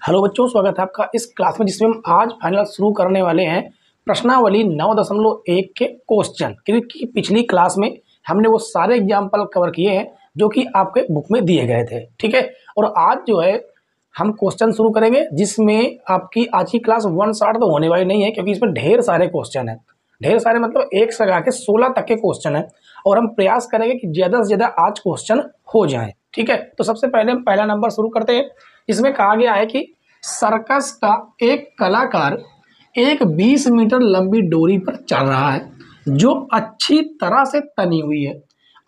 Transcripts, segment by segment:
Hello बच्चों, स्वागत है आपका इस क्लास में जिसमें हम आज फाइनल शुरू करने वाले हैं प्रश्नावली 9.1 के क्वेश्चन। क्योंकि पिछली क्लास में हमने वो सारे एग्जाम्पल कवर किए हैं जो कि आपके बुक में दिए गए थे। ठीक है, और आज जो है हम क्वेश्चन शुरू करेंगे जिसमें आपकी आज की क्लास वन शॉट तो होने वाली नहीं है, क्योंकि इसमें ढेर सारे क्वेश्चन हैं। ढेर सारे मतलब एक से लगा के 16 तक के क्वेश्चन हैं और हम प्रयास करेंगे कि ज़्यादा से ज़्यादा आज क्वेश्चन हो जाएं। ठीक है, तो सबसे पहले हम पहला नंबर शुरू करते हैं। इसमें कहा गया है कि सर्कस का एक कलाकार एक 20 मीटर लंबी डोरी पर चल रहा है जो अच्छी तरह से तनी हुई है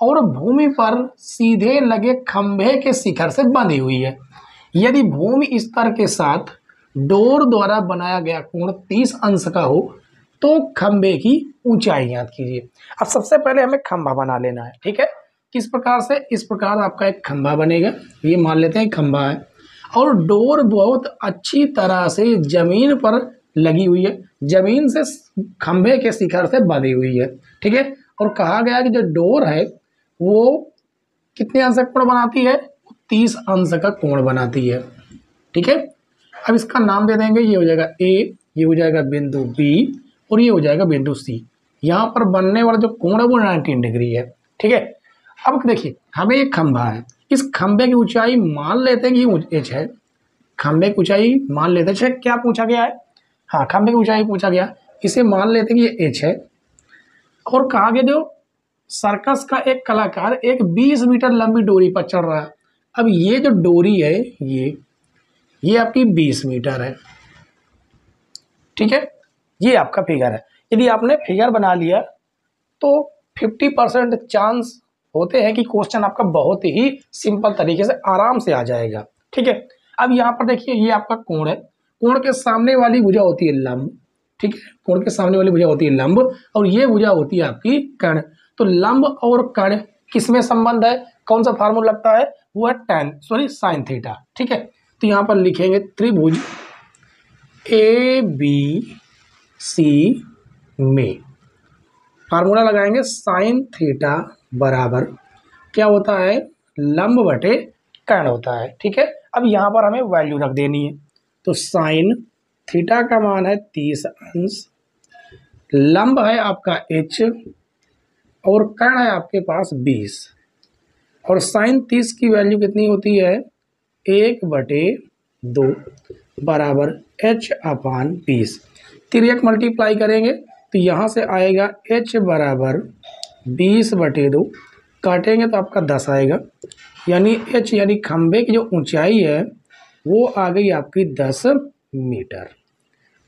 और भूमि पर सीधे लगे खंभे के शिखर से बंधी हुई है। यदि भूमि स्तर के साथ डोर द्वारा बनाया गया कोण 30 अंश का हो तो खंभे की ऊंचाई ज्ञात कीजिए। अब सबसे पहले हमें खंभा बना लेना है। ठीक है, किस प्रकार से? इस प्रकार आपका एक खंभा बनेगा। ये मान लेते हैं खंभा है और डोर बहुत अच्छी तरह से जमीन पर लगी हुई है, जमीन से खंभे के शिखर से बंधी हुई है। ठीक है, और कहा गया कि जो डोर है वो कितने अंश का कोण बनाती है? 30 अंश का कोण बनाती है। ठीक है, अब इसका नाम दे देंगे। ये हो जाएगा ए, ये हो जाएगा बिंदु बी और ये हो जाएगा बिंदु सी। यहाँ पर बनने वाला जो कोण है वो 19 डिग्री है। ठीक है, अब देखिए हमें एक खंभा है, इस खंभे की ऊंचाई मान लेते हैं कि ये एच है। खंभे की ऊंचाई मान लेते हैं, क्या पूछा गया है? हाँ, खंभे की ऊंचाई पूछा गया, इसे मान लेते हैं कि ये एच है। और कहा गया जो सर्कस का एक कलाकार एक 20 मीटर लंबी डोरी पर चढ़ रहा है। अब ये जो डोरी है ये आपकी 20 मीटर है। ठीक है, ये आपका फिगर है। यदि आपने फिगर बना लिया तो 50% चांस होते हैं कि क्वेश्चन आपका बहुत ही सिंपल तरीके से आराम से आ जाएगा। ठीक है, अब यहाँ पर देखिए ये आपका कोण है। कोण के सामने वाली भुजा होती है लंब। ठीक है, कोण के सामने वाली भुजा होती है लंब और ये भुजा होती है आपकी कर्ण। तो लंब और कर्ण किसमें संबंध है? कौन सा फार्मूला लगता है? वो है साइन थीटा। ठीक है, तो यहाँ पर लिखेंगे त्रिभुज ए बी सी में फार्मूला लगाएंगे साइन थीटा बराबर क्या होता है? लंब बटे कर्ण होता है। ठीक है, अब यहाँ पर हमें वैल्यू रख देनी है। तो साइन थीटा का मान है 30 अंश, लंब है आपका h और कर्ण है आपके पास 20। और साइन 30 की वैल्यू कितनी होती है? 1/2 बराबर h/20। तिर्यक मल्टीप्लाई करेंगे तो यहाँ से आएगा h बराबर 20/2, काटेंगे तो आपका 10 आएगा। यानी h यानी खंभे की जो ऊंचाई है वो आ गई आपकी 10 मीटर।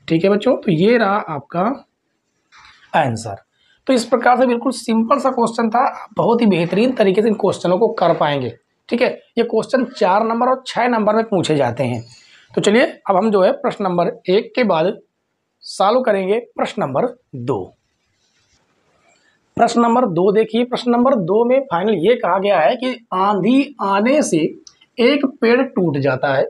ठीक है बच्चों, तो ये रहा आपका आंसर। तो इस प्रकार से बिल्कुल सिंपल सा क्वेश्चन था, आप बहुत ही बेहतरीन तरीके से इन क्वेश्चनों को कर पाएंगे। ठीक है, ये क्वेश्चन 4 नंबर और 6 नंबर में पूछे जाते हैं। तो चलिए अब हम जो है प्रश्न नंबर 1 के बाद सॉल्व करेंगे प्रश्न नंबर 2। प्रश्न नंबर 2 देखिए, प्रश्न नंबर 2 में फाइनल ये कहा गया है कि आंधी आने से एक पेड़ टूट जाता है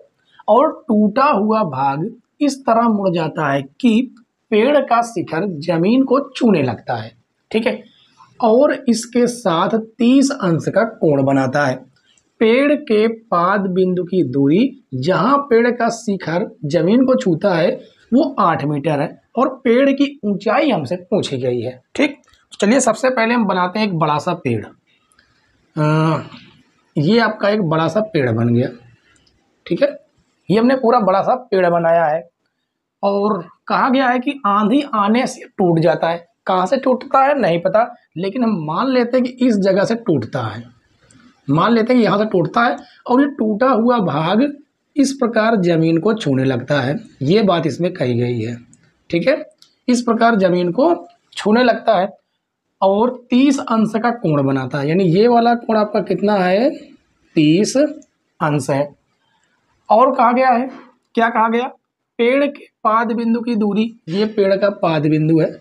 और टूटा हुआ भाग इस तरह मुड़ जाता है कि पेड़ का शिखर जमीन को छूने लगता है। ठीक है, और इसके साथ 30 अंश का कोण बनाता है। पेड़ के पाद बिंदु की दूरी जहां पेड़ का शिखर जमीन को छूता है वो 8 मीटर है और पेड़ की ऊंचाई हमसे पूछी गई है। ठीक, चलिए सबसे पहले हम बनाते हैं एक बड़ा सा पेड़। ये आपका एक बड़ा सा पेड़ बन गया। ठीक है, ये हमने पूरा बड़ा सा पेड़ बनाया है और कहा गया है कि आंधी आने से टूट जाता है। कहाँ से टूटता है नहीं पता, लेकिन हम मान लेते हैं कि इस जगह से टूटता है। मान लेते हैं कि यहाँ से टूटता है और ये टूटा हुआ भाग इस प्रकार जमीन को छूने लगता है। ये बात इसमें कही गई है। ठीक है, इस प्रकार जमीन को छूने लगता है और 30 अंश का कोण बनाता है। यानी ये वाला कोण आपका कितना है? 30 अंश है। और कहा गया है, क्या कहा गया? पेड़ के पाद बिंदु की दूरी, ये पेड़ का पाद बिंदु है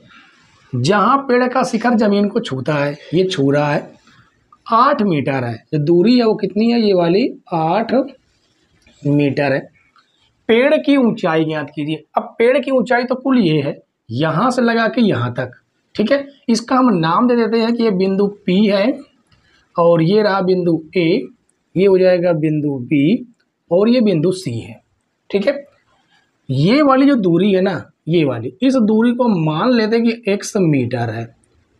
जहां पेड़ का शिखर जमीन को छूता है, ये छू रहा है, 8 मीटर है। जो दूरी है वो कितनी है? ये वाली 8 मीटर है। पेड़ की ऊंचाई ज्ञात कीजिए। अब पेड़ की ऊंचाई तो कुल ये है, यहां से लगा के यहां तक। ठीक है, इसका हम नाम दे देते हैं कि ये बिंदु P है और ये रहा बिंदु A, ये हो जाएगा बिंदु B और ये बिंदु C है। ठीक है। ये वाली जो दूरी है ना, ये वाली, इस दूरी को मान लेते हैं कि x मीटर है।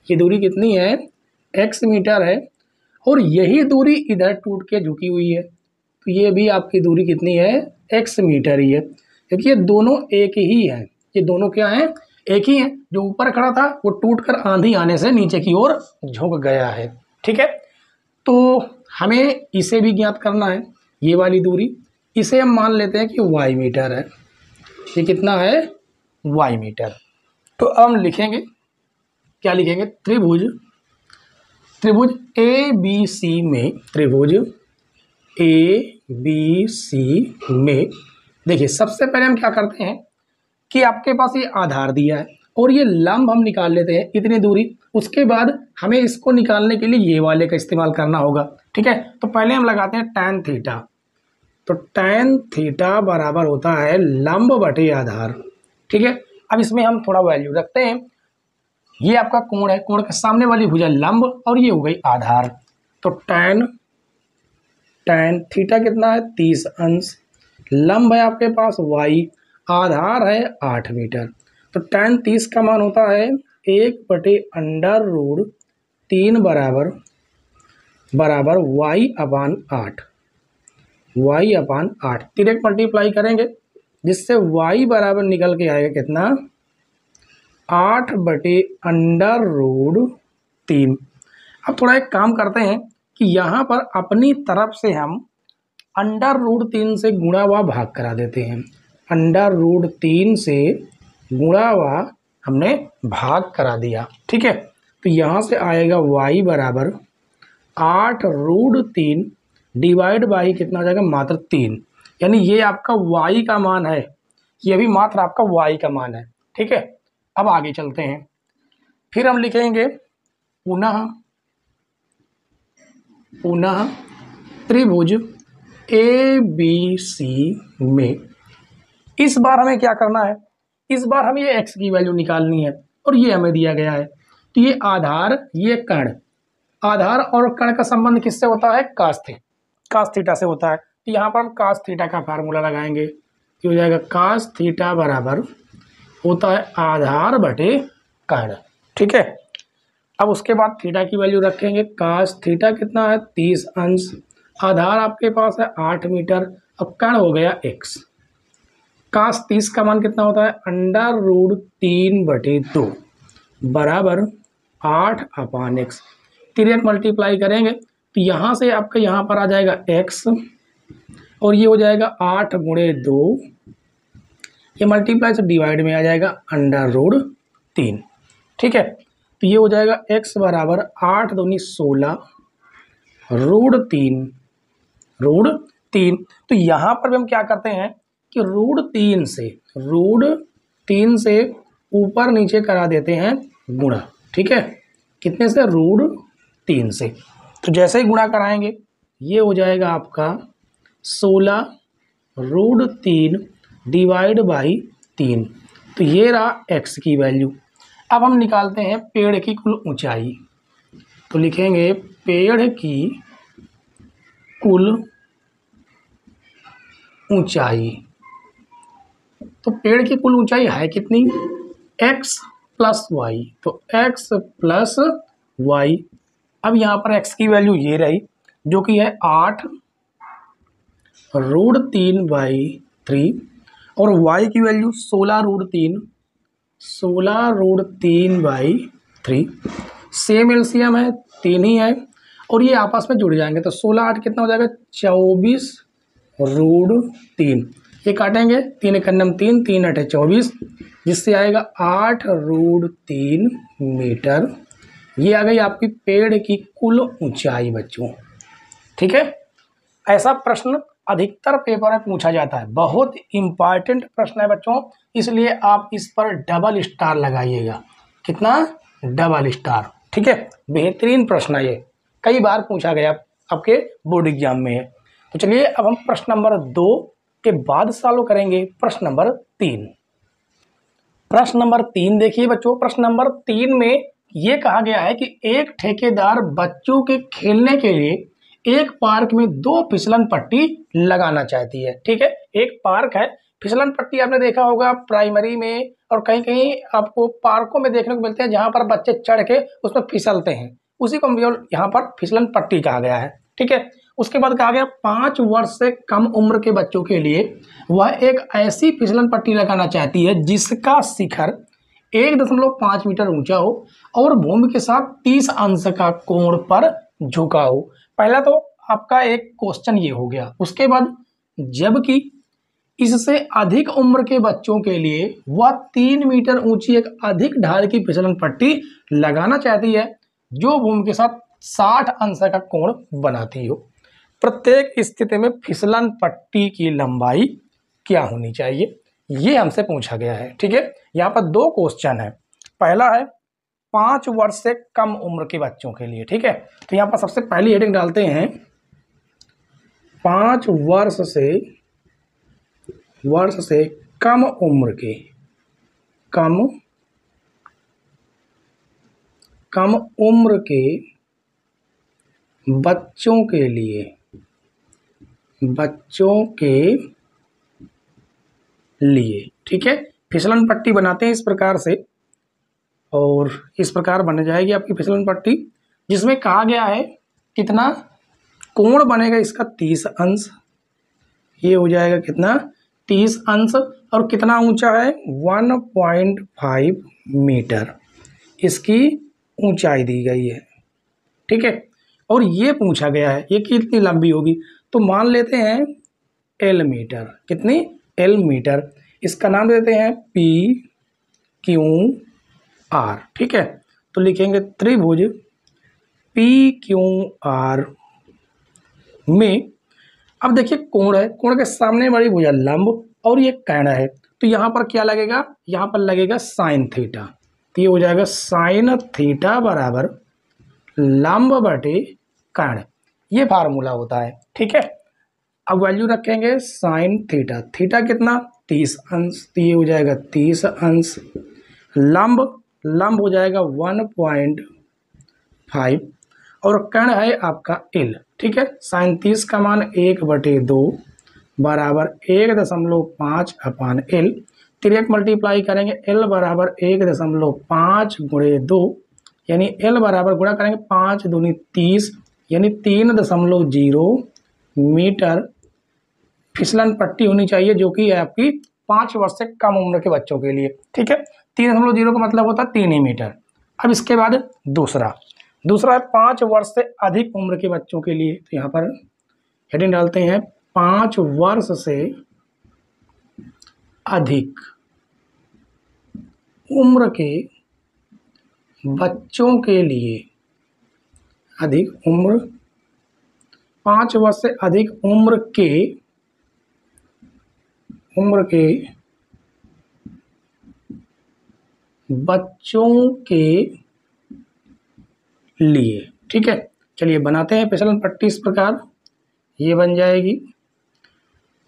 ये दूरी कितनी है? x मीटर है। और यही दूरी इधर टूट के झुकी हुई है, तो ये भी आपकी दूरी कितनी है? x मीटर ही है, क्योंकि ये दोनों एक ही है। ये दोनों क्या हैं? एक ही है। जो ऊपर खड़ा था वो टूट कर आंधी आने से नीचे की ओर झुक गया है। ठीक है, तो हमें इसे भी ज्ञात करना है, ये वाली दूरी। इसे हम मान लेते हैं कि y मीटर है। ये कितना है? y metre. तो अब हम लिखेंगे, क्या लिखेंगे? त्रिभुज ए बी सी में, त्रिभुज ए बी सी में, देखिए सबसे पहले हम क्या करते हैं कि आपके पास ये आधार दिया है और ये लंब हम निकाल लेते हैं इतनी दूरी। उसके बाद हमें इसको निकालने के लिए ये वाले का इस्तेमाल करना होगा। ठीक है, तो पहले हम लगाते हैं tan थीटा। तो tan थीटा बराबर होता है लंब बटे आधार। ठीक है, अब इसमें हम थोड़ा वैल्यू रखते हैं। ये आपका कोण है, कोण के सामने वाली भुजा लंब और ये हो गई आधार। तो tan थीटा कितना है? 30 अंश। लंब है आपके पास y, आधार है 8 मीटर। तो tan 30 का मान होता है 1/√3 बराबर y/8। y/8 direct मल्टीप्लाई करेंगे, जिससे y बराबर निकल के आएगा कितना? 8/√3। अब थोड़ा एक काम करते हैं कि यहाँ पर अपनी तरफ से हम √3 से गुणा व भाग करा देते हैं। √3 से गुणा व हमने भाग करा दिया। ठीक है, तो यहाँ से आएगा y बराबर 8√3 डिवाइड बाई कितना हो जाएगा? मात्र 3। यानी ये आपका y का मान है, ये भी मात्र आपका y का मान है। ठीक है, अब आगे चलते हैं। फिर हम लिखेंगे पुनः त्रिभुज ए बी सी में। इस बार हमें क्या करना है? इस बार हमें ये x की वैल्यू निकालनी है और ये हमें दिया गया है। तो ये आधार, ये कण, आधार और कण का संबंध किससे होता है? cos थीटा से होता है। तो यहाँ पर हम cos थीटा का फार्मूला लगाएंगे। ये हो जाएगा cos थीटा बराबर होता है आधार बटे कण। ठीक है, अब उसके बाद थीटा की वैल्यू रखेंगे। cos थीटा कितना है? 30 अंश। आधार आपके पास है 8 मीटर। अब कण हो गया x। cos 30 का मान कितना होता है? √3/2 बराबर 8/x। direct मल्टीप्लाई करेंगे तो यहाँ से आपका यहाँ पर आ जाएगा x और ये हो जाएगा 8 गुणे 2। ये मल्टीप्लाई से डिवाइड में आ जाएगा √3। ठीक है, तो ये हो जाएगा x बराबर 8 दूनी 16 √3। तो यहाँ पर भी हम क्या करते हैं कि √3 से ऊपर नीचे करा देते हैं गुणा। ठीक है, कितने से? √3 से। तो जैसे ही गुणा कराएंगे ये हो जाएगा आपका 16 √3 डिवाइड बाई 3। तो ये रहा x की वैल्यू। अब हम निकालते हैं पेड़ की कुल ऊंचाई। तो लिखेंगे पेड़ की कुल ऊंचाई। तो पेड़ की कुल ऊंचाई है कितनी? x plus y. तो x प्लस वाई। अब यहाँ पर x की वैल्यू ये रही जो कि है 8 √3/3 और y की वैल्यू 16√3/3। सेम एलसीएम है, 3 ही है और ये आपस में जुड़ जाएंगे। तो 16 8 कितना हो जाएगा? 24 √3। ये काटेंगे, 3 × 3 3 8 24, जिससे आएगा 8√3 मीटर। ये आ गई आपकी पेड़ की कुल ऊंचाई बच्चों। ठीक है, ऐसा प्रश्न अधिकतर पेपर में पूछा जाता है, बहुत इंपॉर्टेंट प्रश्न है बच्चों, इसलिए आप इस पर डबल स्टार लगाइएगा। कितना? Double star. ठीक है, बेहतरीन प्रश्न है ये, कई बार पूछा गया आपके बोर्ड एग्जाम में है। तो चलिए अब हम प्रश्न नंबर 2 के बाद सॉल्व करेंगे प्रश्न नंबर 3। प्रश्न नंबर 3 देखिए बच्चों, प्रश्न नंबर 3 में ये कहा गया है कि एक ठेकेदार बच्चों के खेलने के लिए एक पार्क में 2 फिसलन पट्टी लगाना चाहती है। ठीक है, एक पार्क है फिसलन पट्टी आपने देखा होगा प्राइमरी में और कहीं कहीं आपको पार्कों में देखने को मिलते हैं, जहां पर बच्चे चढ़ के उसमें फिसलते हैं, उसी को यहाँ पर फिसलन पट्टी कहा गया है। ठीक है, उसके बाद कहा गया 5 वर्ष से कम उम्र के बच्चों के लिए वह एक ऐसी फिसलन पट्टी लगाना चाहती है जिसका शिखर 1.5 मीटर ऊंचा हो और भूमि के साथ 30 अंश का कोण पर झुका हो। पहला तो आपका एक क्वेश्चन ये हो गया। उसके बाद जबकि इससे अधिक उम्र के बच्चों के लिए वह 3 मीटर ऊंची एक अधिक ढाल की फिसलन पट्टी लगाना चाहती है जो भूमि के साथ 60 अंश का कोण बनाती हो। प्रत्येक स्थिति में फिसलन पट्टी की लंबाई क्या होनी चाहिए, ये हमसे पूछा गया है। ठीक है, यहाँ पर 2 क्वेश्चन है। पहला है 5 वर्ष से कम उम्र के बच्चों के लिए। ठीक है, तो यहाँ पर सबसे पहली हेडिंग डालते हैं 5 वर्ष से कम उम्र के बच्चों के लिए। ठीक है, फिसलन पट्टी बनाते हैं इस प्रकार से, और इस प्रकार बन जाएगी आपकी फिसलन पट्टी, जिसमें कहा गया है कितना कोण बनेगा इसका 30 अंश। ये हो जाएगा कितना 30 अंश, और कितना ऊंचा है 1.5 मीटर इसकी ऊंचाई दी गई है। ठीक है, और ये पूछा गया है ये कितनी लंबी होगी, तो मान लेते हैं L मीटर। कितनी L मीटर, इसका नाम देते हैं PQR। ठीक है, तो लिखेंगे त्रिभुज PQR में, अब देखिए कोण है, कोण के सामने बड़ी भुजा लंब और ये कर्ण है, तो यहाँ पर क्या लगेगा, यहाँ पर लगेगा साइन थीटा। तो ये हो जाएगा साइन थीटा बराबर लंब बटे कर्ण, ये फार्मूला होता है। ठीक है, अब वैल्यू रखेंगे साइन थीटा, थीटा कितना 30 अंश, तो ये हो जाएगा 30 अंश, लंब हो जाएगा 1.5 और कर्ण है आपका L। ठीक है, साइन 30 का मान 1/2 बराबर 1.5 अपान L। तिरक मल्टीप्लाई करेंगे L बराबर 1.5 गुणे 2, यानी L बराबर गुणा करेंगे 5 दूनी 30, यानी 3.0 मीटर फिसलन पट्टी होनी चाहिए, जो कि है आपकी 5 वर्ष से कम उम्र के बच्चों के लिए। ठीक है, 3.0 का मतलब होता है 3 मीटर। अब इसके बाद दूसरा है 5 वर्ष से अधिक उम्र के बच्चों के लिए, तो यहाँ पर हेडिंग डालते हैं 5 वर्ष से अधिक उम्र के बच्चों के लिए, 5 वर्ष से अधिक उम्र के बच्चों के लिए। ठीक है, चलिए बनाते हैं फिसलन पट्टी इस प्रकार, ये बन जाएगी।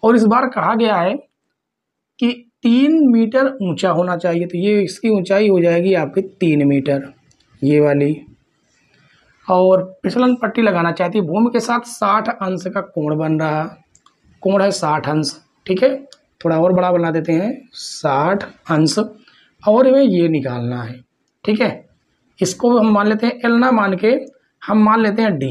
और इस बार कहा गया है कि 3 मीटर ऊंचा होना चाहिए, तो ये इसकी ऊंचाई हो जाएगी आपकी 3 मीटर, ये वाली। और फिसलन पट्टी लगाना चाहती है, भूमि के साथ 60 अंश का कोण बन रहा, कोण है 60 अंश। ठीक है, थोड़ा और बड़ा बना देते हैं 60 अंश, और हमें ये निकालना है। ठीक है, इसको हम मान लेते हैं L ना मान के हम मान लेते हैं D।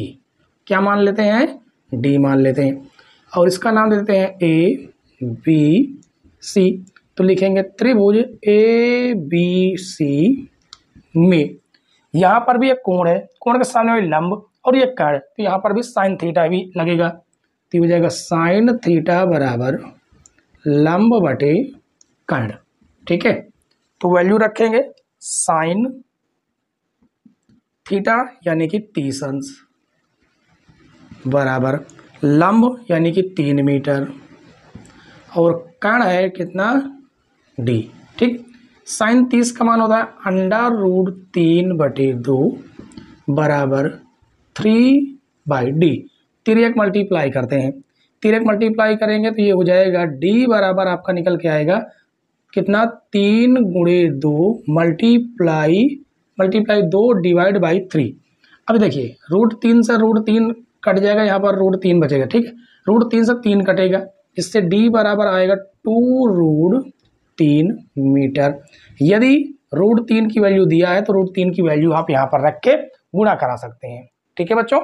क्या मान लेते हैं, D मान लेते हैं, और इसका नाम देते हैं ABC। तो लिखेंगे त्रिभुज ABC में, यहाँ पर भी एक कोण है, कोण के सामने भी लंब और ये कर्ण, तो यहाँ पर भी साइन थीटा भी लगेगा, तो हो जाएगा साइन थीटा बराबर लंब बटे कर्ण। ठीक है, तो वैल्यू रखेंगे साइन थीटा यानी कि 30 अंश बराबर लंब यानी कि 3 मीटर, और कर्ण है कितना D। ठीक, साइन 30 का मान होता है √3/2 बराबर 3/D। तिर्यक मल्टीप्लाई करते हैं, तिर्यक मल्टीप्लाई करेंगे तो ये हो जाएगा D बराबर आपका निकल के आएगा कितना 3 गुणे 2 मल्टीप्लाई 2 डिवाइड बाई 3। अब देखिए √3 से √3 कट जाएगा, यहाँ पर √3 बचेगा। ठीक है, √3 से 3 कटेगा, इससे डी बराबर आएगा 2√3 मीटर। यदि √3 की वैल्यू दिया है तो √3 की वैल्यू आप यहाँ पर रख के गुणा करा सकते हैं। ठीक है बच्चों,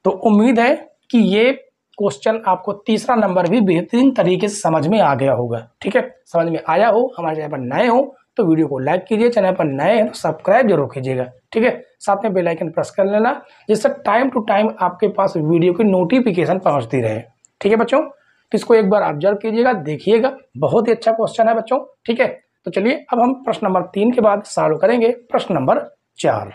तो उम्मीद है कि ये क्वेश्चन आपको तीसरा नंबर भी बेहतरीन तरीके से समझ में आ गया होगा। ठीक है, समझ में आया हो, हमारे चैनल पर नए हो तो वीडियो को लाइक कीजिए, चैनल पर नए हैं तो सब्सक्राइब जरूर कीजिएगा। ठीक है, साथ में बेल आइकन प्रेस कर लेना जिससे टाइम टू टाइम आपके पास वीडियो की नोटिफिकेशन पहुंचती रहे। ठीक है बच्चों, तो इसको एक बार ऑब्जर्व कीजिएगा, देखिएगा, बहुत ही अच्छा क्वेश्चन है बच्चों। ठीक है, तो चलिए अब हम प्रश्न नंबर 3 के बाद सॉल्व करेंगे प्रश्न नंबर 4।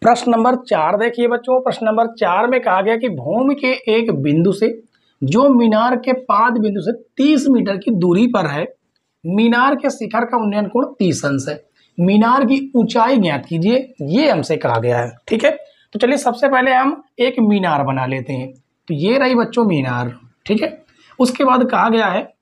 प्रश्न नंबर 4 देखिए बच्चों, प्रश्न नंबर 4 में कहा गया कि भूमि के एक बिंदु से जो मीनार के पाद बिंदु से 30 मीटर की दूरी पर है, मीनार के शिखर का उन्नयन कोण 30 अंश है। मीनार की ऊंचाई ज्ञात कीजिए, ये हमसे कहा गया है। ठीक है, तो चलिए सबसे पहले हम एक मीनार बना लेते हैं। तो ये रही बच्चों मीनार। ठीक है, उसके बाद कहा गया है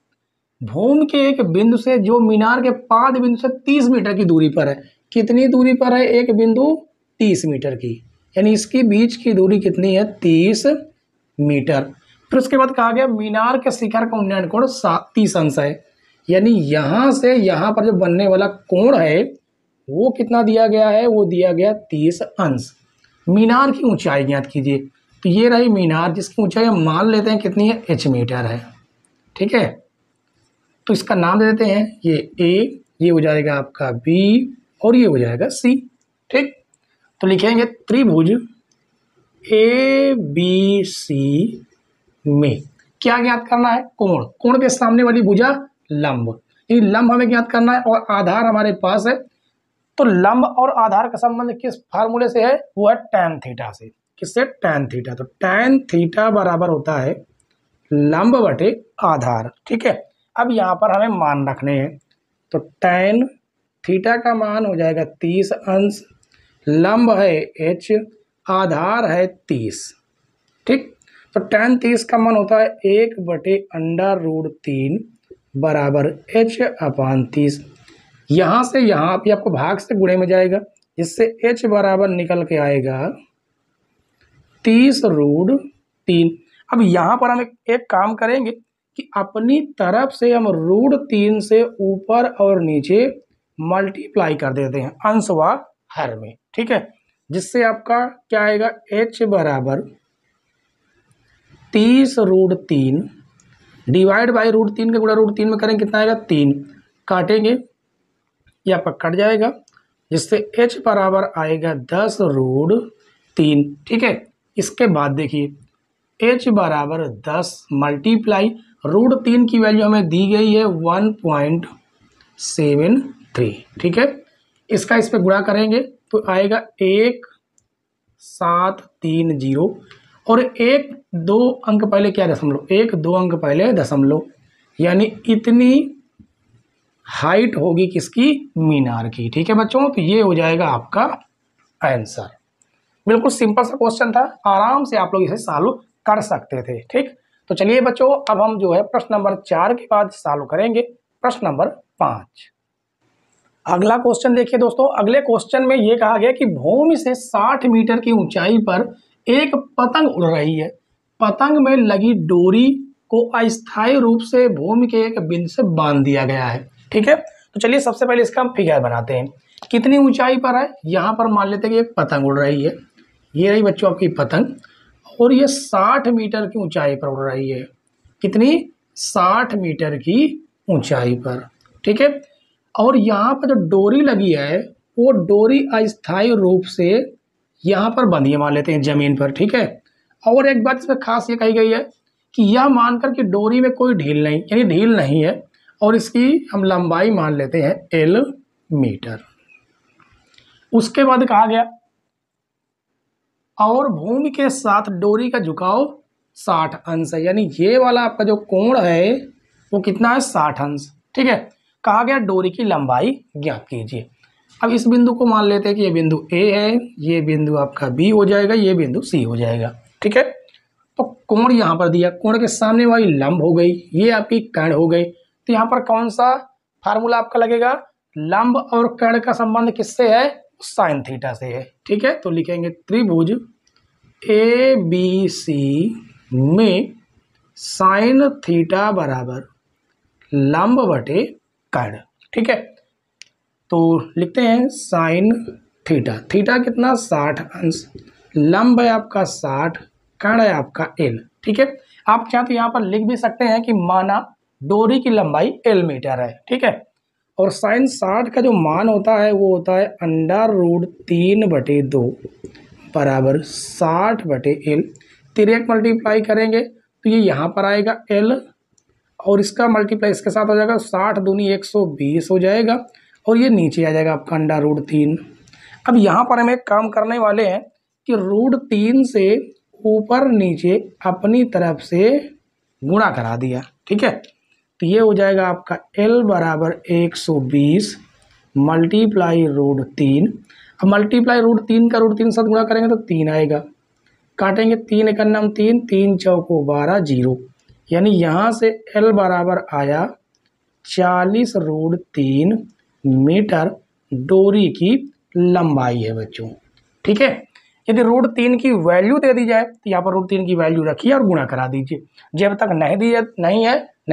भूमि के एक बिंदु से जो मीनार के पाद बिंदु से 30 मीटर की दूरी पर है। कितनी दूरी पर है एक बिंदु? 30 मीटर की, यानी इसकी बीच की दूरी कितनी है? 30 मीटर। फिर उसके बाद कहा गया मीनार के शिखर का उन्नयन कोण 30 अंश है, यानी यहाँ से यहाँ पर जो बनने वाला कोण है वो कितना दिया गया है? वो दिया गया 30 अंश। मीनार की ऊंचाई ज्ञात कीजिए। तो ये रही मीनार जिसकी ऊंचाई हम मान लेते हैं कितनी है? h मीटर है। ठीक है, तो इसका नाम दे देते हैं, ये ए, ये हो जाएगा आपका बी और ये हो जाएगा सी। ठीक, तो लिखेंगे त्रिभुज ए बी सी में क्या ज्ञात करना है? कोण। कोण के सामने वाली भुजा लंब, ये लंब हमें ज्ञात करना है और आधार हमारे पास है। तो लंब और आधार का संबंध किस फार्मूले से है? वो है tan थीटा से। किससे? tan theta. तो tan थीटा बराबर होता है लंब बटे आधार। ठीक है, अब यहाँ पर हमें मान रखने हैं। तो tan थीटा का मान हो जाएगा 30 अंश, लंब है h, आधार है 30। ठीक, तो tan 30 का मान होता है 1/√3 बराबर h/30। यहाँ से यहाँ भी आपको भाग से गुणे में जाएगा, जिससे h बराबर निकल के आएगा 30√3। अब यहाँ पर हम एक काम करेंगे कि अपनी तरफ से हम √3 से ऊपर और नीचे मल्टीप्लाई कर देते हैं अंश व हर में। ठीक है, जिससे आपका क्या आएगा? h बराबर 30√3 डिवाइड बाई √3 के गुणा √3 में करेंगे कितना आएगा? 3। काटेंगे, ये आपका कट जाएगा, जिससे h बराबर आएगा 10√3। ठीक है, इसके बाद देखिए h बराबर 10 मल्टीप्लाई √3 की वैल्यू हमें दी गई है 1.73। ठीक है, इसका इस पर गुणा करेंगे तो आएगा 1730 और 1-2 अंक पहले क्या दशमलव? 1-2 अंक पहले दशमलव, यानी इतनी हाइट होगी किसकी? मीनार की। ठीक है बच्चों, तो ये हो जाएगा आपका आंसर। बिल्कुल सिंपल सा क्वेश्चन था, आराम से आप लोग इसे सॉल्व कर सकते थे। ठीक, तो चलिए बच्चों अब हम जो है प्रश्न नंबर 4 के बाद सॉल्व करेंगे प्रश्न नंबर 5। अगला क्वेश्चन देखिए दोस्तों, अगले क्वेश्चन में ये कहा गया कि भूमि से 60 मीटर की ऊंचाई पर एक पतंग उड़ रही है। पतंग में लगी डोरी को अस्थायी रूप से भूमि के एक बिंदु से बांध दिया गया है। ठीक है, तो चलिए सबसे पहले इसका हम फिगर बनाते हैं। कितनी ऊंचाई पर है? यहाँ पर मान लेते हैं कि एक पतंग उड़ रही है। ये रही बच्चों आपकी पतंग, और ये 60 मीटर की ऊंचाई पर उड़ रही है। कितनी? 60 मीटर की ऊंचाई पर। ठीक है, और यहाँ पर जो डोरी लगी है वो डोरी अस्थायी रूप से यहाँ पर बंधी है, मान लेते हैं जमीन पर। ठीक है, और एक बात इसमें खास ये कही गई है कि यह मानकर कि डोरी में कोई ढील नहीं, यानी ढील नहीं है, और इसकी हम लंबाई मान लेते हैं L मीटर। उसके बाद कहा गया और भूमि के साथ डोरी का झुकाव 60 अंश है, यानी ये वाला आपका जो कोण है वो कितना है? 60 अंश। ठीक है, कहा गया डोरी की लंबाई ज्ञात कीजिए। अब इस बिंदु को मान लेते हैं कि ये बिंदु A है, ये बिंदु आपका B हो जाएगा, ये बिंदु C हो जाएगा। ठीक है, तो कोण यहाँ पर दिया, कोण के सामने वाली लंब हो गई, ये आपकी कर्ण हो गई। तो यहाँ पर कौन सा फार्मूला आपका लगेगा? लंब और कर्ण का संबंध किससे है? साइन थीटा से है। ठीक है, तो लिखेंगे त्रिभुज ABC में साइन थीटा बराबर लंब बटे कर्ण। ठीक है, तो लिखते हैं साइन थीटा, थीटा कितना 60 अंश, लंब है आपका 60, कर्ण है आपका एल। ठीक है, आप चाहे तो यहाँ पर लिख भी सकते हैं कि माना डोरी की लंबाई एल मीटर है। ठीक है, और साइन 60 का जो मान होता है वो होता है √3/2 बराबर 60/L। तिरक मल्टीप्लाई करेंगे तो ये यहाँ पर आएगा L, और इसका मल्टीप्लाई इसके साथ हो जाएगा, 60 दूनी 120 हो जाएगा, और ये नीचे आ जाएगा आपका √3। अब यहाँ पर हम एक काम करने वाले हैं कि √3 से ऊपर नीचे अपनी तरफ से गुणा करा दिया। ठीक है, तो ये हो जाएगा आपका L बराबर 120 मल्टीप्लाई √3। अब मल्टीप्लाई √3 का √3 साथ गुणा करेंगे तो 3 आएगा, काटेंगे 3 × 9 3, 3 चौको 12 0, यानी यहाँ से L बराबर आया 40 √3 मीटर डोरी की लंबाई है बच्चों। ठीक है, यदि √3 की वैल्यू दे दी जाए तो यहाँ पर √3 की वैल्यू रखिए और गुणा करा दीजिए। जब तक नहीं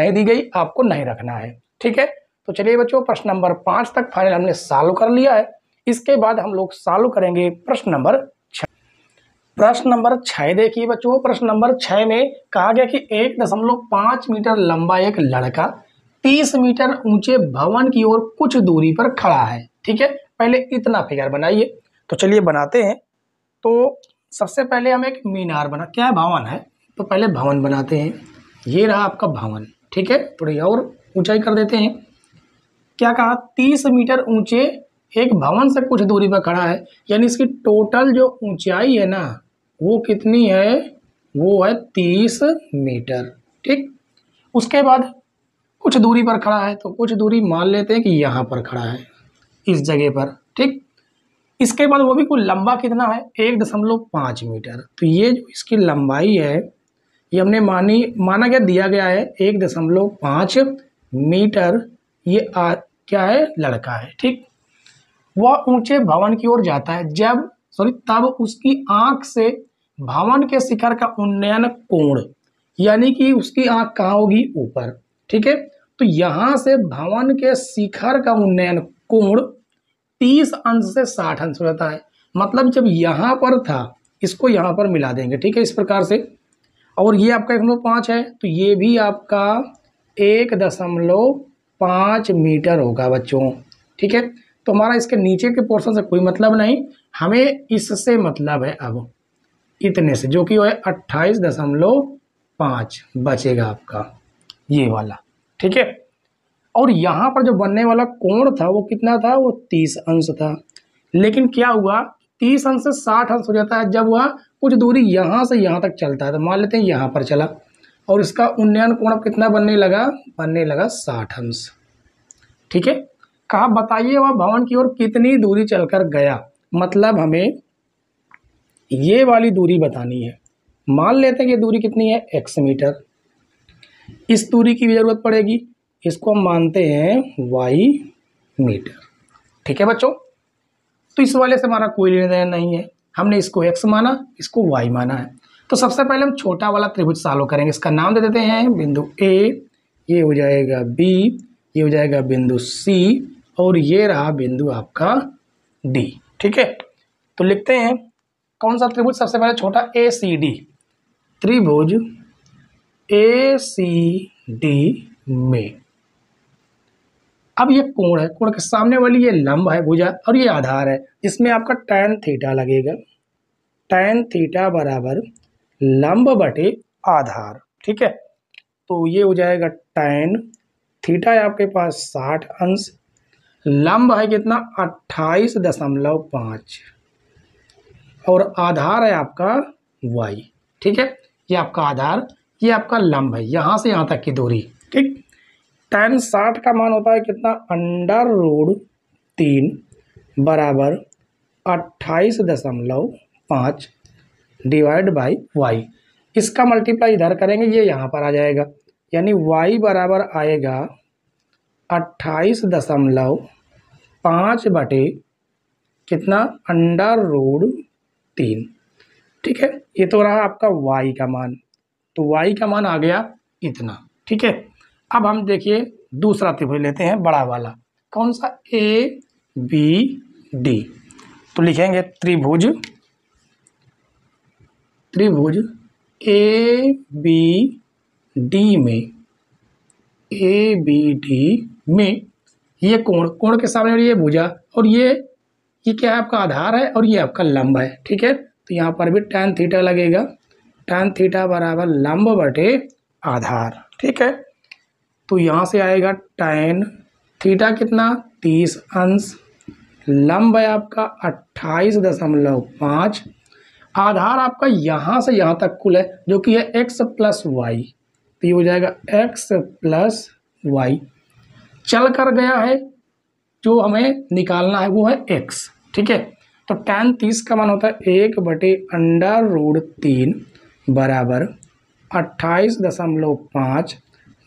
दी गई आपको नहीं रखना है। ठीक है, तो चलिए बच्चों, प्रश्न नंबर 5 तक फाइनल हमने सॉल्व कर लिया है। इसके बाद हम लोग सॉल्व करेंगे प्रश्न नंबर 6। प्रश्न नंबर 6 देखिए बच्चों, प्रश्न नंबर 6 में कहा गया कि 1.5 मीटर लंबा एक लड़का 30 मीटर ऊंचे भवन की ओर कुछ दूरी पर खड़ा है। ठीक है, पहले इतना फिगर बनाइए। तो चलिए बनाते हैं। तो सबसे पहले हम एक मीनार बना, क्या है, भवन है, तो पहले भवन बनाते हैं। ये रहा आपका भवन। ठीक है, थोड़ी और ऊंचाई कर देते हैं। क्या कहा, 30 मीटर ऊंचे एक भवन से कुछ दूरी पर खड़ा है, यानी इसकी टोटल जो ऊंचाई है ना वो कितनी है, वो है 30 मीटर। ठीक, उसके बाद कुछ दूरी पर खड़ा है, तो कुछ दूरी मान लेते हैं कि यहाँ पर खड़ा है, इस जगह पर। ठीक, इसके बाद वो भी कुल लंबा कितना है, 1.5 मीटर। तो ये जो इसकी लंबाई है ये हमने माना क्या दिया गया है 1.5 मीटर। ये क्या है, लड़का है। ठीक, वह ऊंचे भवन की ओर जाता है तब उसकी आंख से भवन के शिखर का उन्नयन कोण, यानी कि उसकी आंख कहाँ होगी, ऊपर। ठीक है, तो यहाँ से भवन के शिखर का उन्नयन कोण 30 अंश से 60 अंश हो जाता है। मतलब जब यहाँ पर था इसको यहाँ पर मिला देंगे। ठीक है, इस प्रकार से, और ये आपका 1.5 है तो ये भी आपका 1.5 मीटर होगा बच्चों। ठीक है, तो हमारा इसके नीचे के पोर्शन से कोई मतलब नहीं, हमें इससे मतलब है अब इतने से, जो कि वो है 28.5 बचेगा आपका ये वाला। ठीक है, और यहाँ पर जो बनने वाला कोण था वो कितना था, वो 30 अंश था। लेकिन क्या हुआ, 30 अंश से 60 अंश हो जाता है जब वह कुछ दूरी यहाँ से यहाँ तक चलता है। तो मान लेते हैं यहाँ पर चला, और इसका उन्नयन कोण कितना बनने लगा 60 अंश। ठीक है, कहा बताइए वह भवन की ओर कितनी दूरी चलकर गया, मतलब हमें ये वाली दूरी बतानी है। मान लेते हैं कि दूरी कितनी है, x मीटर। इस दूरी की भी जरूरत पड़ेगी, इसको हम मानते हैं y मीटर। ठीक है बच्चों, तो इस वाले से हमारा कोई लेना देना नहीं है, हमने इसको x माना, इसको y माना है। तो सबसे पहले हम छोटा वाला त्रिभुज सॉल्व करेंगे। इसका नाम दे देते हैं बिंदु A, ये हो जाएगा B, ये हो जाएगा बिंदु C, और ये रहा बिंदु आपका D। ठीक है, तो लिखते हैं कौन सा त्रिभुज, सबसे पहले छोटा ACD, त्रिभुज ACD में अब ये कोण है, कोण के सामने वाली ये लंब है भुजा, और ये आधार है जिसमें आपका tan थीटा लगेगा। tan थीटा बराबर लंब बटे आधार। ठीक है, तो ये हो जाएगा tan थीटा है आपके पास 60 अंश, लंब है कितना 28.5, और आधार है आपका y। ठीक है, ये आपका आधार, ये आपका लंब है यहाँ से यहाँ तक की दूरी। ठीक, tan 60 का मान होता है कितना, √3 बराबर 28.5 डिवाइड बाई y। इसका मल्टीप्लाई इधर करेंगे, ये यहाँ पर आ जाएगा, यानी y बराबर आएगा 28.5 बटे कितना, √3। ठीक है, ये तो रहा आपका y का मान। तो y का मान आ गया इतना। ठीक है, अब हम देखिए दूसरा त्रिभुज लेते हैं बड़ा वाला, कौन सा, ABD। तो लिखेंगे त्रिभुज ABD में ये कोण के सामने और ये भुजा, और ये क्या है आपका आधार है और ये आपका लंब है। ठीक है, तो यहाँ पर भी tan थीटा लगेगा, tan थीटा बराबर लंब बटे आधार। ठीक है, तो यहाँ से आएगा tan थीटा कितना 30 अंश, लंब है आपका 28.5, आधार आपका यहाँ से यहाँ तक कुल है जो कि है x प्लस वाई, तो ये हो जाएगा x प्लस वाई। चल कर गया है, जो हमें निकालना है वो है x। ठीक है, तो tan 30 का मान होता है 1/√3 बराबर 28.5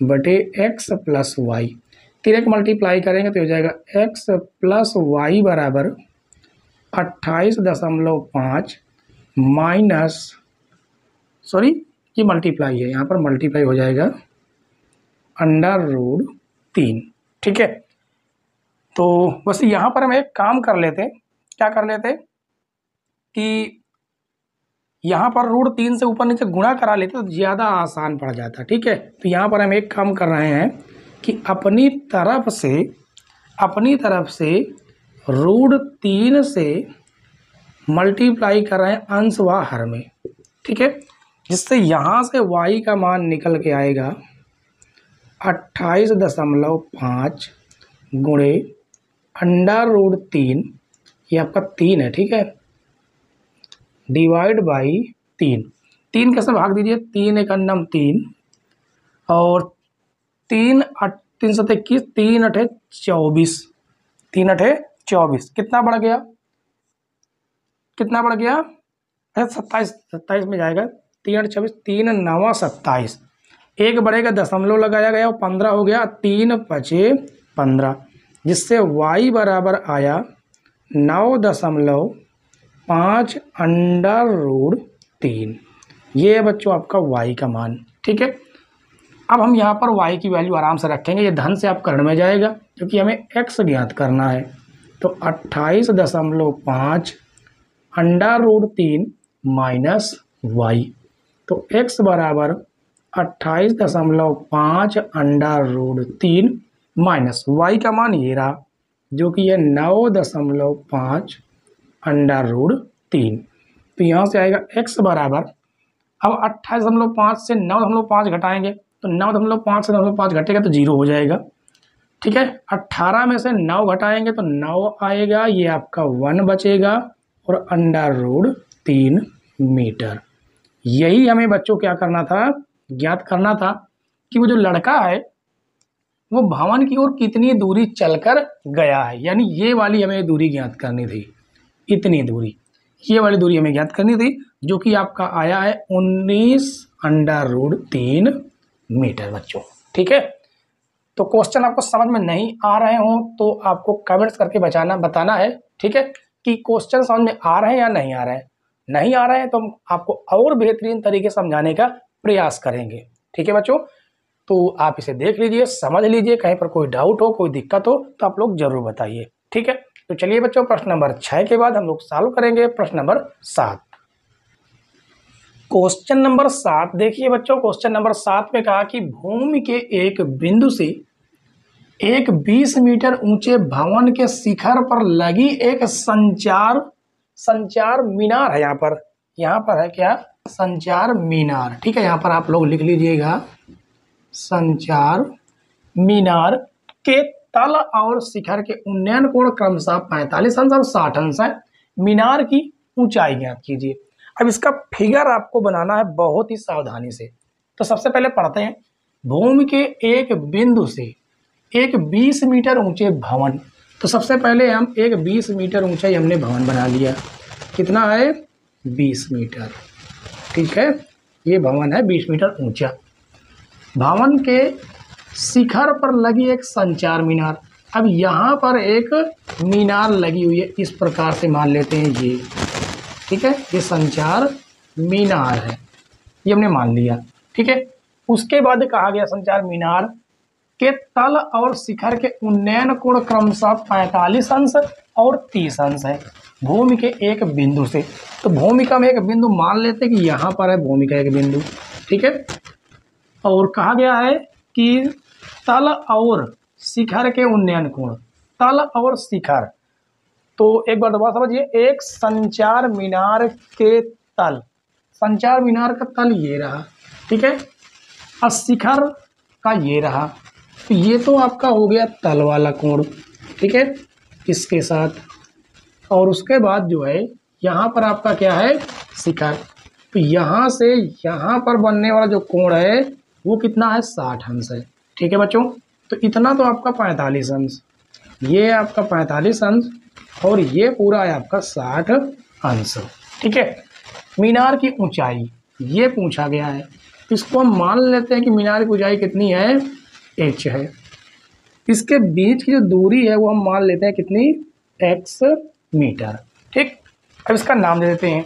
बटे x प्लस वाई। 3 मल्टीप्लाई करेंगे तो हो जाएगा x प्लस वाई बराबर 28.5 माइनस, सॉरी ये मल्टीप्लाई है, यहाँ पर मल्टीप्लाई हो जाएगा √3। ठीक है, तो बस यहाँ पर हम एक काम कर लेते, क्या कर लेते कि यहाँ पर √3 से ऊपर नीचे गुणा करा लेते तो ज़्यादा आसान पड़ जाता। ठीक है, तो यहाँ पर हम एक काम कर रहे हैं कि अपनी तरफ से √3 से मल्टीप्लाई कर रहे हैं अंश व हर में। ठीक है, जिससे यहाँ से y का मान निकल के आएगा 28.5 गुणे √3, ये आपका 3 है। ठीक है, डिवाइड बाई 3 कैसे भाग दीजिए, 3 × 3 और 3 × 21, 3 × 24, 3 × 24 कितना बढ़ गया, 27 में जाएगा, 3 × 24, 3 × 9 27, एक बढ़ेगा दशमलव लगाया गया और 15 हो गया, 3 × 5 15, जिससे y बराबर आया 9.5 √3। ये है बच्चों आपका y का मान। ठीक है, अब हम यहाँ पर y की वैल्यू आराम से रखेंगे, ये धन से आप कर्ण में जाएगा क्योंकि हमें x ज्ञात करना है। तो 28.5 √3 माइनस y, तो x बराबर 28.5 √3 माइनस y का मान ये रहा जो कि है 9.5 √3। तो यहाँ से आएगा x बराबर, अब 28.5 से 9.5 घटाएंगे तो 9.5 से 9.5 घटेगा तो 0 हो जाएगा। ठीक है, 18 में से 9 घटाएंगे तो 9 आएगा, ये आपका 1 बचेगा और √3 मीटर। यही हमें बच्चों क्या करना था, ज्ञात करना था कि वो जो लड़का है वो भवन की ओर कितनी दूरी चलकर गया है, यानी ये वाली हमें दूरी ज्ञात करनी थी, इतनी दूरी, ये वाली दूरी हमें ज्ञात करनी थी जो कि आपका आया है 19 √3 मीटर बच्चों। ठीक है, तो क्वेश्चन आपको समझ में नहीं आ रहे हो तो आपको कमेंट्स करके बताना है। ठीक है, कि क्वेश्चन समझ में आ रहे हैं या नहीं आ रहे हैं, नहीं आ रहे हैं तो हम आपको और बेहतरीन तरीके समझाने का प्रयास करेंगे। ठीक है बच्चों, तो आप इसे देख लीजिए, समझ लीजिए, कहीं पर कोई डाउट हो, कोई दिक्कत हो तो आप लोग जरूर बताइए। ठीक है, तो चलिए बच्चों, प्रश्न नंबर 6 के बाद हम लोग सॉल्व करेंगे प्रश्न नंबर 7। क्वेश्चन नंबर 7 देखिए बच्चों, क्वेश्चन नंबर 7 में कहा कि भूमि के एक बिंदु से एक 20 मीटर ऊंचे भवन के शिखर पर लगी एक संचार मीनार है। यहाँ पर है क्या, संचार मीनार। ठीक है, यहाँ पर आप लोग लिख लीजिएगा, संचार मीनार के तल और शिखर के उन्नयन कोण क्रमशः 45 अंश और 60 अंश है। मीनार की ऊंचाई ज्ञात कीजिए। अब इसका फिगर आपको बनाना है बहुत ही सावधानी से। तो सबसे पहले पढ़ते हैं, भूमि के एक बिंदु से एक 20 मीटर ऊंचे भवन। तो सबसे पहले हम एक 20 मीटर ऊंचाई हमने भवन बना लिया। कितना है, 20 मीटर। ठीक है, ये भवन है 20 मीटर ऊंचा। भवन के शिखर पर लगी एक संचार मीनार। अब यहाँ पर एक मीनार लगी हुई है, इस प्रकार से मान लेते हैं ये। ठीक है, ये संचार मीनार है, ये हमने मान लिया। ठीक है। उसके बाद कहा गया संचार मीनार के तल और शिखर के उन्नयन कोण क्रमशः 45 अंश और 30 अंश है भूमि के एक बिंदु से। तो भूमिका में एक बिंदु मान लेते हैं कि यहाँ पर है भूमिका एक बिंदु, ठीक है। और कहा गया है कि तल और शिखर के उन्नयन कोण, तल और शिखर, तो एक बार दोबारा समझिए, एक संचार मीनार के तल, संचार मीनार का तल ये रहा, ठीक है, और शिखर का ये रहा, तो ये तो आपका हो गया तल वाला कोण, ठीक है, इसके साथ। और उसके बाद जो है यहाँ पर आपका क्या है, शिखर, तो यहाँ से यहाँ पर बनने वाला जो कोण है वो कितना है, 60 अंश है, ठीक है बच्चों। तो इतना तो आपका 45 अंश, ये आपका 45 अंश और ये पूरा है आपका 60 अंश, ठीक है। मीनार की ऊंचाई ये पूछा गया है, इसको हम मान लेते हैं कि मीनार की ऊंचाई कितनी है, h है। इसके बीच की जो दूरी है वो हम मान लेते हैं कितनी, x मीटर, ठीक। अब इसका नाम दे देते हैं,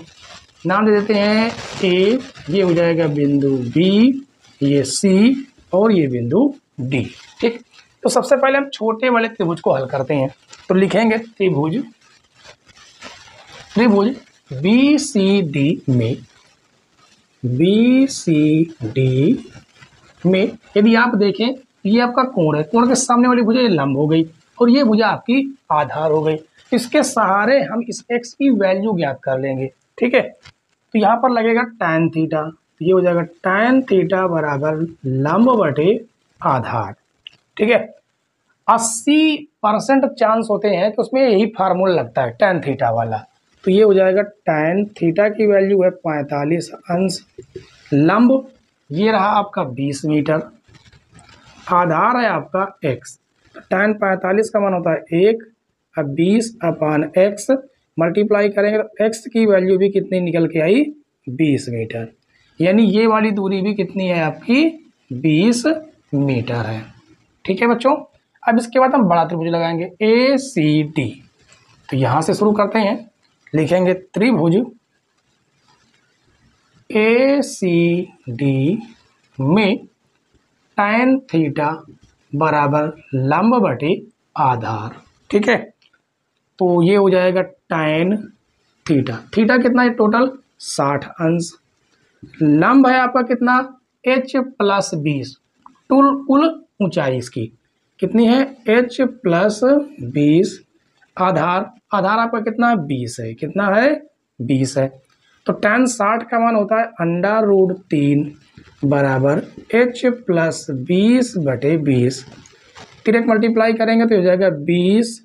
नाम दे देते हैं A, ये हो जाएगा बिंदु B, ये C और ये बिंदु D, ठीक। तो सबसे पहले हम छोटे वाले त्रिभुज को हल करते हैं। तो लिखेंगे त्रिभुज BCD में, BCD में यदि आप देखें ये आपका कोण है, कोण के सामने वाली भुजा ये लंब हो गई और ये भुजा आपकी आधार हो गई। इसके सहारे हम इस x की वैल्यू ज्ञात कर लेंगे, ठीक है। तो यहाँ पर लगेगा tan थीटा, ये हो जाएगा tan थीटा बराबर लंब बटे आधार, ठीक है। 80% चांस होते हैं कि उसमें यही फार्मूला लगता है tan थीटा वाला। तो ये हो जाएगा tan थीटा की वैल्यू है 45 अंश, लंब ये रहा आपका 20 मीटर, आधार है आपका x। tan 45 का मान होता है 1, अब 20 अपान x मल्टीप्लाई करेंगे तो x की वैल्यू भी कितनी निकल के आई, 20 मीटर, यानी ये वाली दूरी भी कितनी है आपकी, 20 मीटर है, ठीक है बच्चों। अब इसके बाद हम बड़ा त्रिभुज लगाएंगे ACD। तो यहाँ से शुरू करते हैं, लिखेंगे त्रिभुज ACD में tan थीटा बराबर लंब बटे आधार, ठीक है। तो ये हो जाएगा tan थीटा, थीटा कितना है टोटल 60 अंश, लंब है आपका कितना h प्लस 20, कुल ऊंचाई इसकी कितनी है, h प्लस 20, आधार, आधार आपका कितना 20 है, कितना है 20 है। तो tan 60 का मान होता है √3 बराबर h प्लस 20 बटे 20, तिरक मल्टीप्लाई करेंगे तो हो जाएगा 20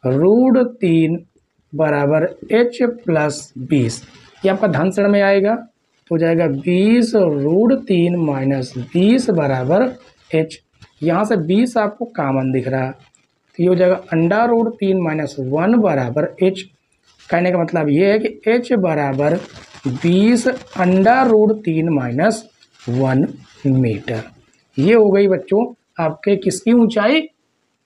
√3 बराबर h प्लस 20, ये आपका धन श्रेणी में आएगा तो हो जाएगा 20 √3 माइनस 20 बराबर h, यहाँ से 20 आपको कॉमन दिख रहा है तो ये हो जाएगा √3 माइनस 1 बराबर h। कहने का मतलब ये है कि h बराबर 20 √3 माइनस 1 मीटर। ये हो गई बच्चों आपके किसकी ऊंचाई,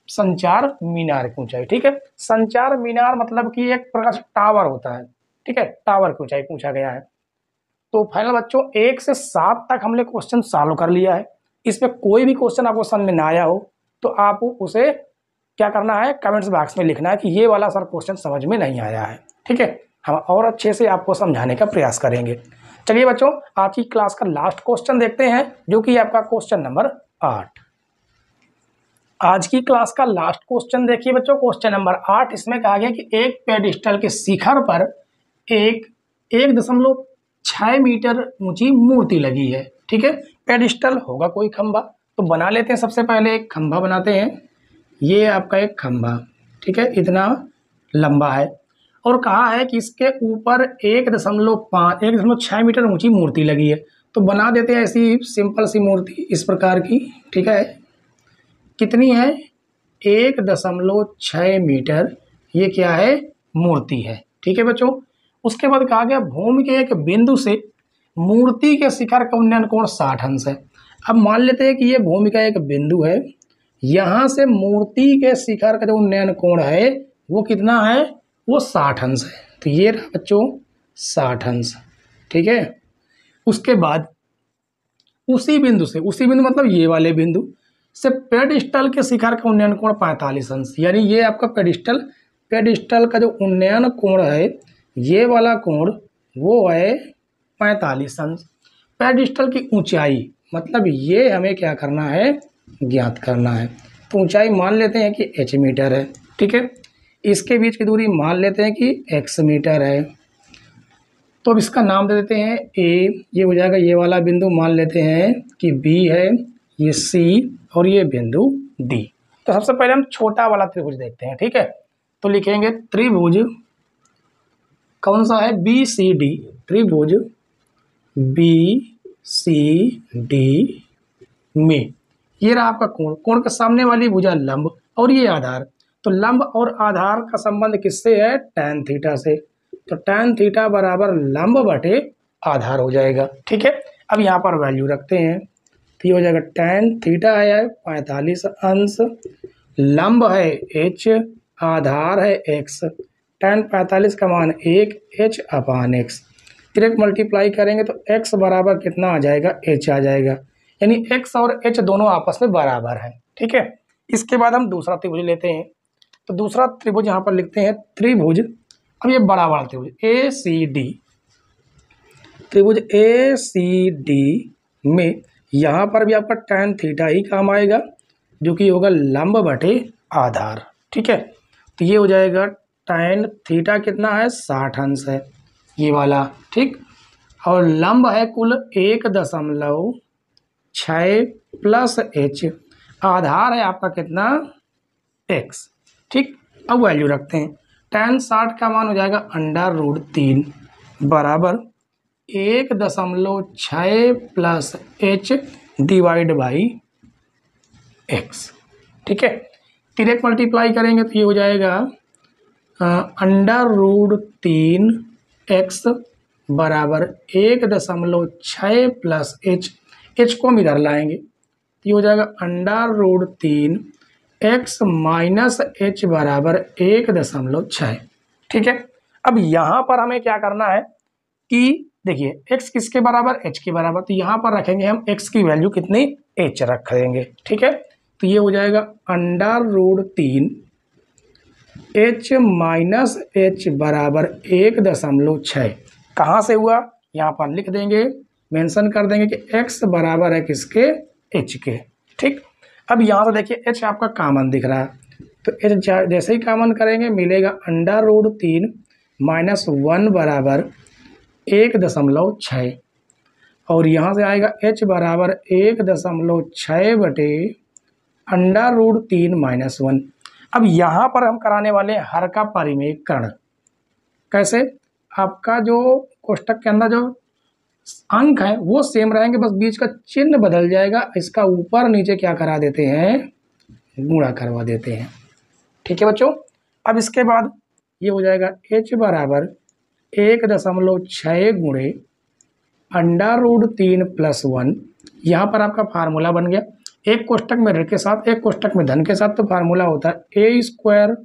संचार मीनार की ऊंचाई, ठीक है। संचार मीनार मतलब कि एक प्रकार से टावर होता है, ठीक है, टावर की ऊंचाई पूछा गया है। तो फाइनल बच्चों 1 से 7 तक हमने क्वेश्चन सॉल्व कर लिया है। इसमें कोई भी क्वेश्चन आपको समझ में ना आया हो तो आप उसे क्या करना है, कमेंट्स बॉक्स में लिखना है कि ये वाला सर क्वेश्चन समझ में नहीं आया है, ठीक है। हम और अच्छे से आपको समझाने का प्रयास करेंगे। चलिए बच्चों आज की क्लास का लास्ट क्वेश्चन देखते हैं जो कि आपका क्वेश्चन नंबर 8। आज की क्लास का लास्ट क्वेश्चन देखिए बच्चों, क्वेश्चन नंबर 8। इसमें कहा गया कि एक पेडिस्टल के शिखर पर एक 1.6 मीटर ऊंची मूर्ति लगी है, ठीक है। पेडिस्टल होगा कोई खंभा, तो बना लेते हैं। सबसे पहले एक खंभा बनाते हैं, ये आपका एक खंभा, ठीक है, इतना लंबा है और कहा है कि इसके ऊपर 1.6 मीटर ऊंची मूर्ति लगी है। तो बना देते हैं ऐसी सिंपल सी मूर्ति इस प्रकार की, ठीक है। कितनी है, 1.6 मीटर, ये क्या है, मूर्ति है, ठीक है बच्चों। उसके बाद कहा गया भूमि के एक बिंदु से मूर्ति के शिखर का उन्नयन कोण 60 अंश है। अब मान लेते हैं कि ये भूमि का एक बिंदु है, यहाँ से मूर्ति के शिखर का जो उन्नयन कोण है वो कितना है, वो 60 अंश है। तो ये रहा बच्चों 60 अंश, ठीक है। उसके बाद उसी बिंदु मतलब ये वाले बिंदु से पेडिस्टल के शिखर का उन्नयन कोण 45 अंश, यानी ये आपका पेडिस्टल का जो उन्नयन कोण है ये वाला कोण वो है 45 अंश। पेडिस्टल की ऊंचाई मतलब ये हमें क्या करना है, ज्ञात करना है। तो ऊंचाई मान लेते हैं कि h मीटर है, ठीक है। इसके बीच की दूरी मान लेते हैं कि x मीटर है। तो अब इसका नाम दे देते हैं a, ये हो जाएगा ये वाला बिंदु मान लेते हैं कि b है, ये c और ये बिंदु d। तो सबसे पहले हम छोटा वाला त्रिभुज देखते हैं, ठीक है। तो लिखेंगे त्रिभुज कौन सा है, BCD, त्रिभुज BCD में ये रहा आपका कोण, कोण के सामने वाली भुजा लंब और ये आधार। तो लंब और आधार का संबंध किससे है, tan थीटा से। तो tan थीटा बराबर लंब बटे आधार हो जाएगा, ठीक है। अब यहाँ पर वैल्यू रखते हैं तो ये हो जाएगा tan थीटा है 45 अंश, लंब है h, आधार है x। tan 45 का मान 1 h अपान x, फिर एक मल्टीप्लाई करेंगे तो x बराबर कितना आ जाएगा, h आ जाएगा, यानी x और h दोनों आपस में बराबर हैं, ठीक है। इसके बाद हम दूसरा त्रिभुज लेते हैं। तो दूसरा त्रिभुज यहाँ पर लिखते हैं त्रिभुज, अब ये बड़ा वाला त्रिभुज ACD, त्रिभुज ACD में यहाँ पर भी आपका tan थीटा ही काम आएगा जो कि होगा लंब बटे आधार, ठीक है। तो ये हो जाएगा tan थीटा कितना है, 60 अंश है ये वाला, ठीक। और लंब है कुल 1.6 प्लस h, आधार है आपका कितना, x, ठीक। अब वैल्यू रखते हैं, tan 60 का मान हो जाएगा √3 बराबर 1.6 plus h divide by x, ठीक है। फिर एक मल्टीप्लाई करेंगे तो ये हो जाएगा √3 x बराबर 1.6 प्लस h को हम इधर लाएंगे, ये हो जाएगा √3 x माइनस h बराबर 1.6, ठीक है। अब यहाँ पर हमें क्या करना है कि देखिए x किसके बराबर, h के बराबर, तो यहाँ पर रखेंगे हम x की वैल्यू कितनी, h रख देंगे, ठीक है। तो ये हो जाएगा √3 h माइनस h बराबर 1.6, कहाँ से हुआ, यहाँ पर लिख देंगे, मेंशन कर देंगे कि x बराबर है किसके, h के, ठीक। अब यहाँ से देखिए h आपका कॉमन दिख रहा है, तो h जैसे ही कॉमन करेंगे मिलेगा √3 माइनस 1 बराबर 1.6 और यहाँ से आएगा h बराबर 1.6 बटे √3 माइनस 1। अब यहाँ पर हम कराने वाले हैं हर का परिमेयकरण। कैसे, आपका जो कोष्टक के अंदर जो अंक है वो सेम रहेंगे, बस बीच का चिन्ह बदल जाएगा, इसका ऊपर नीचे क्या करा देते हैं, गुणा करवा देते हैं, ठीक है बच्चों। अब इसके बाद ये हो जाएगा h बराबर 1.6 गुणे √3 प्लस 1, यहाँ पर आपका फार्मूला बन गया, एक कोष्टक में ऋण के साथ एक कोष्टक में धन के साथ, तो फार्मूला होता है a²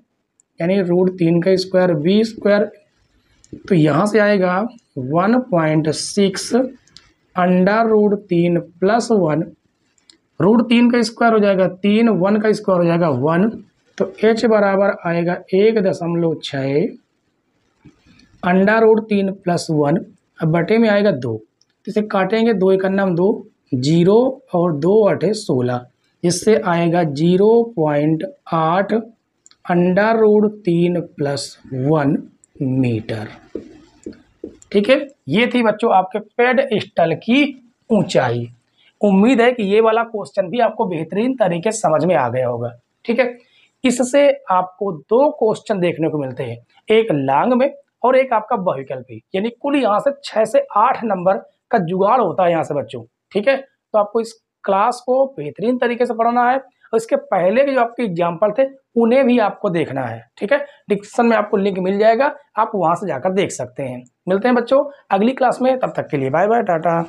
यानी √3 का स्क्वायर b², तो यहाँ से आएगा 1.6 √3 प्लस 1, √3 का स्क्वायर हो जाएगा 3, 1 का स्क्वायर हो जाएगा 1, तो h बराबर आएगा 1.6 √3 प्लस 1, अब बटे में आएगा 2, इसे काटेंगे, 2 1 2 0 और 2 8 16, इससे आएगा 0.8 √3 प्लस 1 मीटर, ठीक है। ये थी बच्चों आपके पेडस्टल की ऊंचाई। उम्मीद है कि ये वाला क्वेश्चन भी आपको बेहतरीन तरीके से समझ में आ गया होगा, ठीक है। इससे आपको 2 क्वेश्चन देखने को मिलते हैं, एक लॉन्ग में और एक आपका बहुविकल्पी, यानी कुल यहाँ से 6 से 8 नंबर का जुगाड़ होता है यहाँ से बच्चों, ठीक है। तो आपको इस क्लास को बेहतरीन तरीके से पढ़ना है और इसके पहले के जो आपके एग्जाम्पल थे उन्हें भी आपको देखना है, ठीक है। डिस्क्रिप्शन में आपको लिंक मिल जाएगा, आप वहां से जाकर देख सकते हैं। मिलते हैं बच्चों अगली क्लास में, तब तक के लिए बाय बाय, टाटा।